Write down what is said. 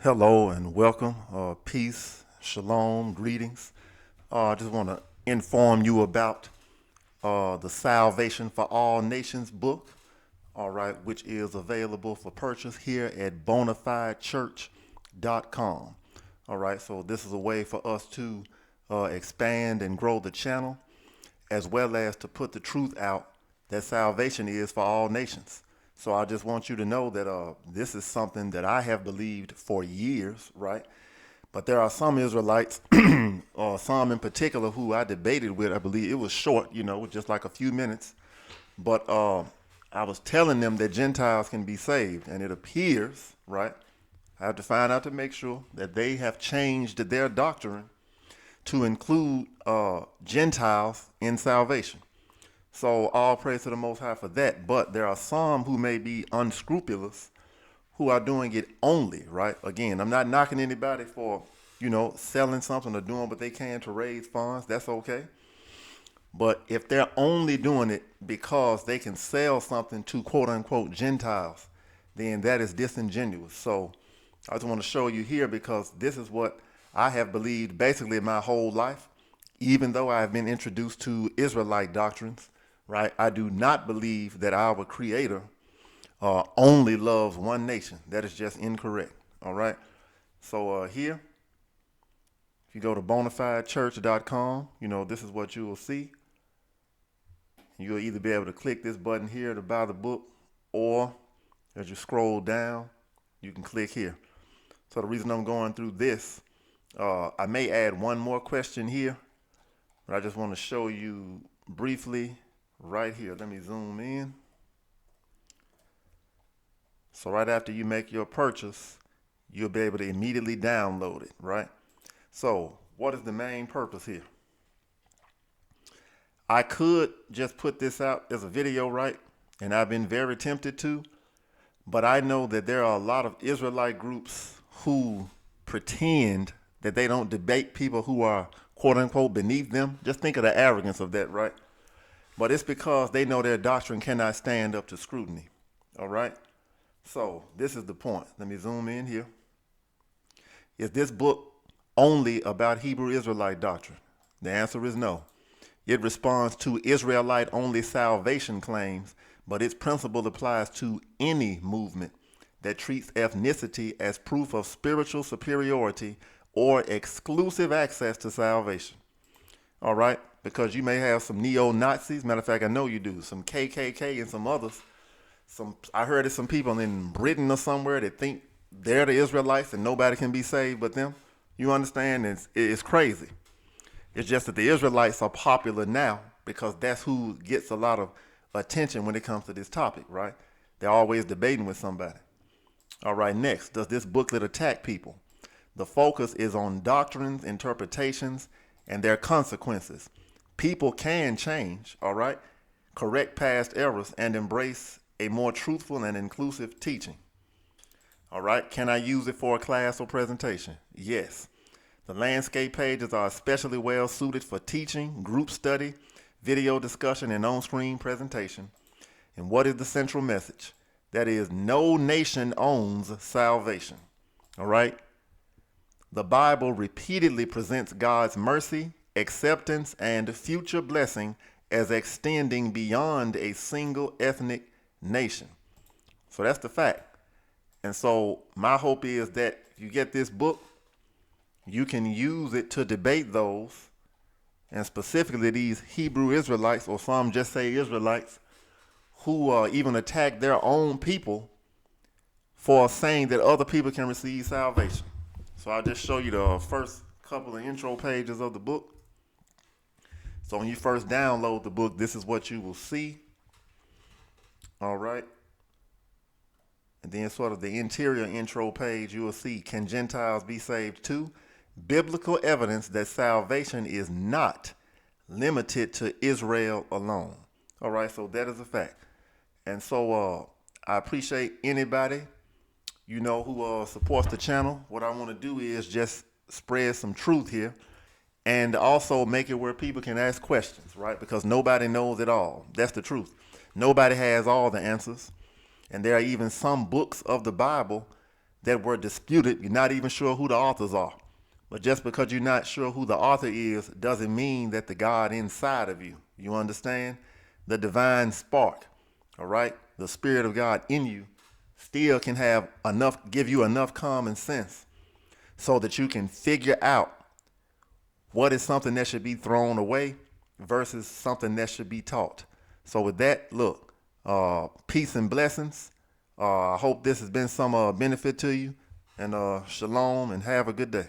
Hello and welcome. Peace, shalom, greetings. I just want to inform you about the Salvation for All Nations book, all right, which is available for purchase here at bonafidechurch.com. All right, so this is a way for us to expand and grow the channel, as well as to put the truth out that salvation is for all nations. So I just want you to know that this is something that I have believed for years, right? But there are some Israelites, or some in particular, who I debated with. I believe it was short, just like a few minutes. But I was telling them that Gentiles can be saved, and it appears, right? I have to find out to make sure that they have changed their doctrine to include Gentiles in salvation. So all praise to the Most High for that. But there are some who may be unscrupulous who are doing it only, right? Again, I'm not knocking anybody for, selling something or doing what they can to raise funds. That's okay. But if they're only doing it because they can sell something to quote unquote Gentiles, then that is disingenuous. So I just want to show you here because this is what I have believed basically my whole life. Even though I have been introduced to Israelite doctrines, right? I do not believe that our Creator only loves one nation. That is just incorrect. All right. So here, if you go to bonafidechurch.com, this is what you will see. You'll either be able to click this button here to buy the book, or as you scroll down, you can click here. So the reason I'm going through this, I may add one more question here, but I just want to show you briefly right here. Let me zoom in. So right after you make your purchase, you'll be able to immediately download it, right? So what is the main purpose here? I could just put this out as a video, right? And I've been very tempted to, but I know that there are a lot of Israelite groups who pretend that they don't debate people who are quote unquote beneath them. Just think of the arrogance of that, right? But it's because they know their doctrine cannot stand up to scrutiny. All right. So this is the point. Let me zoom in here. Is this book only about Hebrew Israelite doctrine? The answer is no. It responds to Israelite only salvation claims, but its principle applies to any movement that treats ethnicity as proof of spiritual superiority or exclusive access to salvation. All right? Because you may have some neo-Nazis. Matter of fact, I know you do. Some KKK and some others. I heard of some people in Britain or somewhere that think they're the Israelites and nobody can be saved but them. You understand? It's crazy. It's just that the Israelites are popular now because that's who gets a lot of attention when it comes to this topic, right? They're always debating with somebody. All right, next, does this booklet attack people? The focus is on doctrines, interpretations, and their consequences. People can change, all right, correct past errors, and embrace a more truthful and inclusive teaching. All right, can I use it for a class or presentation? Yes. The landscape pages are especially well suited for teaching, group study, video discussion, and on-screen presentation. And what is the central message? That is, no nation owns salvation. All right? The Bible repeatedly presents God's mercy, acceptance, and future blessing as extending beyond a single ethnic nation. So that's the fact. And so my hope is that if you get this book, you can use it to debate those, and specifically these Hebrew Israelites, or some just say Israelites, who even attack their own people for saying that other people can receive salvation. So I'll just show you the first couple of intro pages of the book. So when you first download the book, this is what you will see. All right. And then sort of the interior intro page, you will see, can Gentiles be saved too? Biblical evidence that salvation is not limited to Israel alone. All right, so that is a fact. And so I appreciate anybody, who supports the channel. What I want to do is just spread some truth here and also make it where people can ask questions, right? Because nobody knows it all. That's the truth. Nobody has all the answers. And there are even some books of the Bible that were disputed. You're not even sure who the authors are. But just because you're not sure who the author is doesn't mean that the God inside of you, you understand? The divine spark, all right? The Spirit of God in you still can have enough, give you enough common sense so that you can figure out what is something that should be thrown away versus something that should be taught. So with that, look, peace and blessings. I hope this has been some benefit to you. And shalom and have a good day.